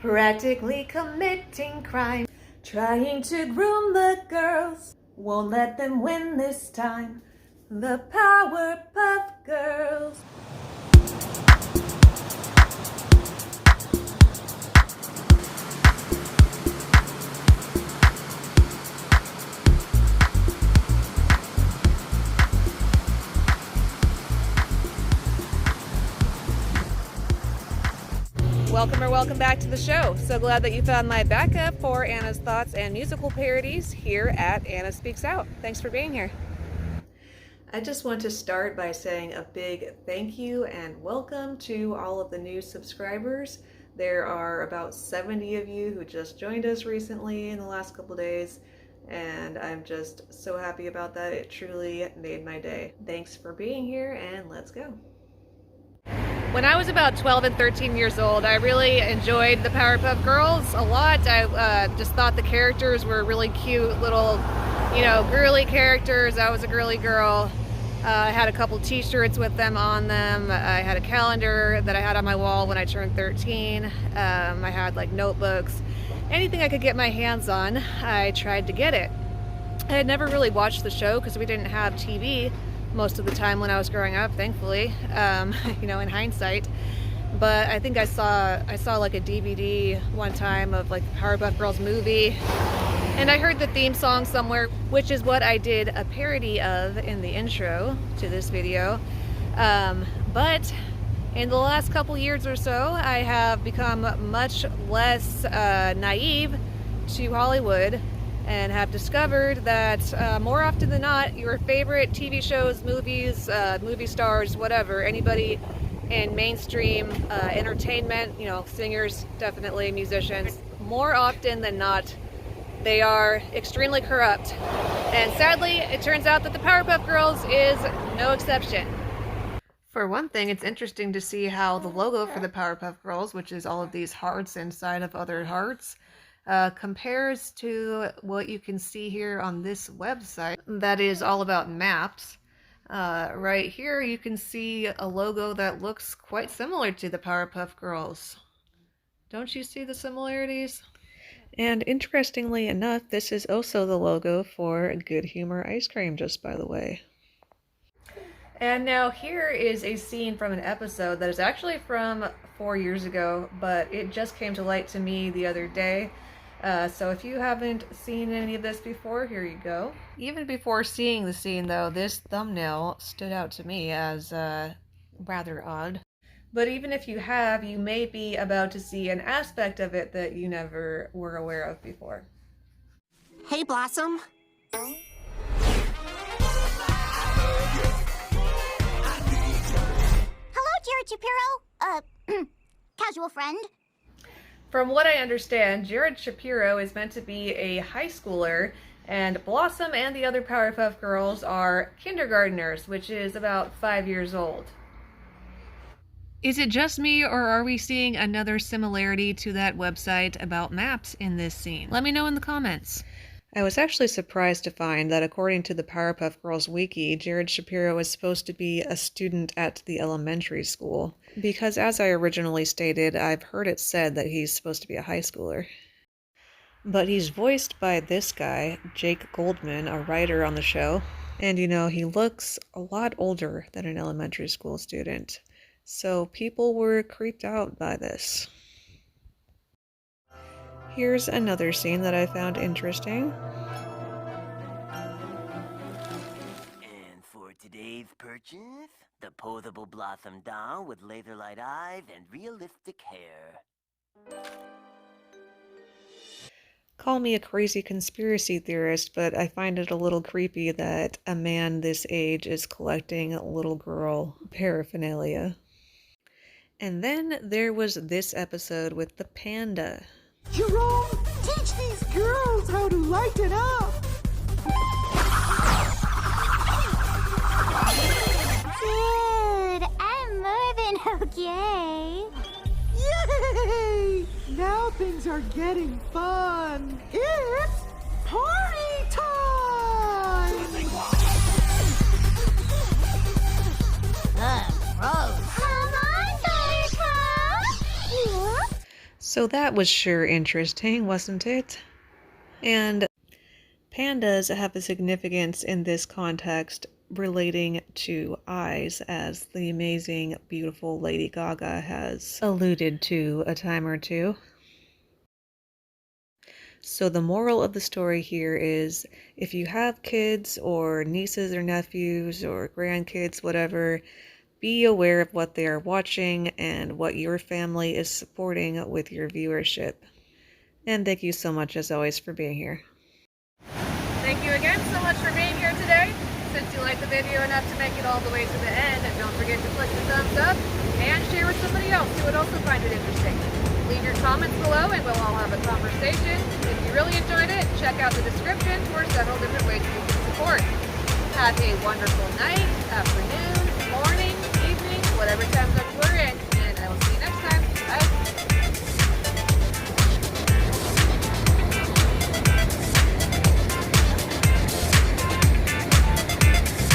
practically committing crime, trying to groom the girls, won't let them win this time. The Powerpuff Girls. Welcome back to the show. So glad that you found my backup for Anna's thoughts and musical parodies here at Anna Speaks Out. Thanks for being here. I just want to start by saying a big thank you and welcome to all of the new subscribers. There are about 70 of you who just joined us recently in the last couple days, and I'm just so happy about that. It truly made my day. Thanks for being here, and let's go. When I was about 12 and 13 years old, I really enjoyed the Powerpuff Girls a lot. I just thought the characters were really cute, little, girly characters. I was a girly girl. I had a couple t-shirts with them on them. I had a calendar that I had on my wall when I turned 13. I had like notebooks. Anything I could get my hands on, I tried to get it. I had never really watched the show because we didn't have TV most of the time when I was growing up, thankfully, in hindsight. But I think I saw like a DVD one time of like the Powerpuff Girls movie, and I heard the theme song somewhere, which is what I did a parody of in the intro to this video. But in the last couple years or so, I have become much less naive to Hollywood, and have discovered that more often than not, your favorite TV shows, movies, movie stars, whatever, anybody in mainstream entertainment, singers, definitely musicians, more often than not, they are extremely corrupt. And sadly, it turns out that the Powerpuff Girls is no exception. For one thing, it's interesting to see how the logo for the Powerpuff Girls, which is all of these hearts inside of other hearts, compares to what you can see here on this website that is all about maps. Right here you can see a logo that looks quite similar to the Powerpuff Girls. Don't you see the similarities? And interestingly enough, this is also the logo for Good Humor Ice Cream, just by the way. And now here is a scene from an episode that is actually from 4 years ago, but it just came to light to me the other day. So if you haven't seen any of this before, here you go. Even before seeing the scene though, this thumbnail stood out to me as rather odd. But even if you have, you may be about to see an aspect of it that you never were aware of before. Hey, Blossom. Hello, Jared Shapiro. Casual friend. From what I understand, Jared Shapiro is meant to be a high schooler, and Blossom and the other Powerpuff Girls are kindergartners, which is about 5 years old. Is it just me, or are we seeing another similarity to that website about maps in this scene? Let me know in the comments. I was actually surprised to find that according to the Powerpuff Girls wiki, Jared Shapiro is supposed to be a student at the elementary school. Because as I originally stated, I've heard it said that he's supposed to be a high schooler. But he's voiced by this guy, Jake Goldman, a writer on the show. And he looks a lot older than an elementary school student. So people were creeped out by this. Here's another scene that I found interesting. And for today's purchase, the posable Blossom doll with laser-light eyes and realistic hair. Call me a crazy conspiracy theorist, but I find it a little creepy that a man this age is collecting little girl paraphernalia. And then there was this episode with the Panda. Jerome, teach these girls how to lighten up! Dude, I'm more than okay. Yay! Now things are getting fun. It's party time! Gross. Come on, Buttercup! So that was sure interesting, wasn't it? And pandas have a significance in this context relating to eyes, as the amazing, beautiful Lady Gaga has alluded to a time or two. So the moral of the story here is, if you have kids or nieces or nephews or grandkids, whatever, be aware of what they are watching and what your family is supporting with your viewership. And thank you so much, as always, for being here. Thank you again so much for being here today. Since you liked the video enough to make it all the way to the end, don't forget to click the thumbs up and share with somebody else who would also find it interesting. Leave your comments below and we'll all have a conversation. If you really enjoyed it, check out the description for several different ways you can support. Have a wonderful night, afternoon, morning, evening, whatever time zone we're in, and I will see you next time. Bye.